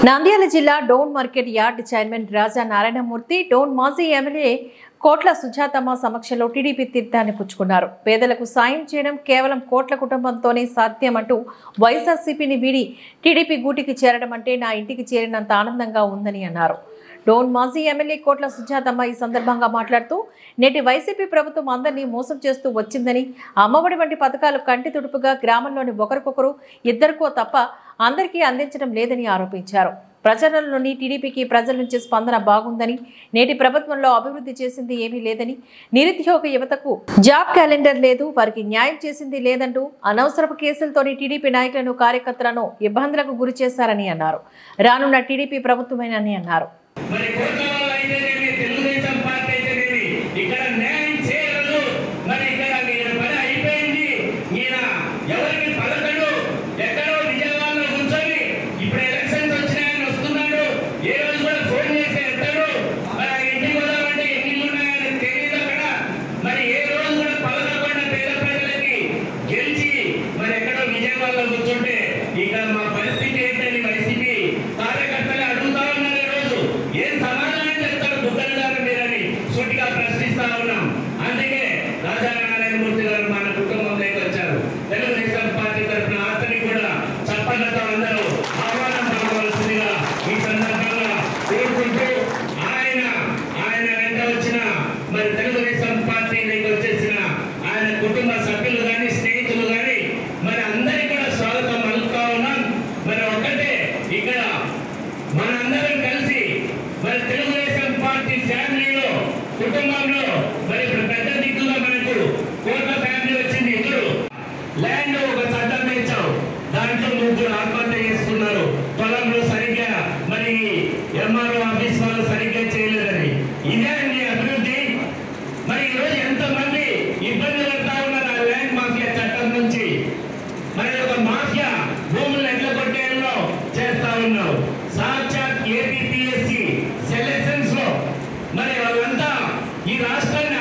నంద్యాల జిల్లా Dhone market yard chairman రాజా నారాయణమూర్తి, డోన్ మాజీ MLA కోట్ల సుజాతమ్మ సమక్షంలో టీడీపీ తీర్థాన్ని పుచ్చుకున్నారు. పేదలకు సాయం చేయడం కేవలం కోట్ల కుటుంబంతోనే సాధ్యమంటూ వైఎస్ఆర్సీపీని వీడి టీడీపీ గూటికి చేరడం అంటే నా ఇంటికి చేరినంత ఆనందంగా ఉందని అన్నారు. డోన్ మాజీ ఎమ్మెల్యే కోట్ల సుజాతమ్మ ఈ సందర్భంగా మాట్లాడుతూ, నేటి వైసీపీ ప్రభుత్వం అందరినీ మోసం చేస్తూ వచ్చిందని, అమ్మఒడి వంటి పథకాలు కంటి తుడుపుగా గ్రామంలోని ఒకరికొకరు ఇద్దరికో తప్ప అందరికీ అందించడం లేదని ఆరోపించారు. ప్రచారంలోని టీడీపీకి ప్రజల నుంచి స్పందన బాగుందని, నేటి ప్రభుత్వంలో అభివృద్ధి చేసింది ఏమీ లేదని, నిరుద్యోగ యువతకు జాబ్ క్యాలెండర్ లేదు, వారికి న్యాయం చేసింది లేదంటూ అనవసరపు కేసులతోని టీడీపీ నాయకులను కార్యకర్తలను ఇబ్బందులకు గురి చేశారని అన్నారు. రానున్న టీడీపీ ప్రభుత్వమేనని అన్నారు. అందుకే రాజా నారాయణమూర్తి గారు మన కుటుంబంలోకి వచ్చారు. తెలుగుదేశం పార్టీ తరఫున అతని కూడా చప్పట్లతో అందరూ ఆహ్వానం పలకవలసిందిగా ఈ సందర్భంగా కోరుకుంటూ, ఆయన వెంట వచ్చిన మరి తెలుగుదేశం పార్టీలోకి వచ్చేసిన ఆయన కుటుంబ సభ్యులు కానీ స్నేహితులు కానీ మరి అందరికీ కూడా స్వాగతం పలుకుతా ఉన్నాం. మరి ఒక్కటే ఇక్కడ మనందరం కలిసి మరి తెలుగుదేశం పార్టీ ఫ్యామిలీలో కుటుంబంలో మరి పెద్ద దిక్కుగా మనకు కోట్ల ఫ్యామిలీ వచ్చింది. ఇద్దరు ల్యాండ్ ఒక చట్టం తెచ్చావు, దాంట్లో ముగ్గురు ఆత్మహత్య చేసుకున్నారు. పొలంలో సరిగ్గా మరి ఎంఆర్ఓ ఆఫీస్ వాళ్ళు సరిగ్గా చేయలేదని. ఇదే అండి అభివృద్ధి. మరి ఈరోజు ఎంతమంది ఇబ్బంది పడతా ఉన్నారు ఆ ల్యాండ్ మాఫియా చట్టం నుంచి. మరి ఒక మాఫియా భూములు ఎట్ల కొట్టేలో చేస్తా ఉన్నావు. సాక్షాత్ ఏపీపీఎస్సీ సెలక్షన్స్ లో మరి వాళ్ళంతా ఈ రాష్ట్రాన్ని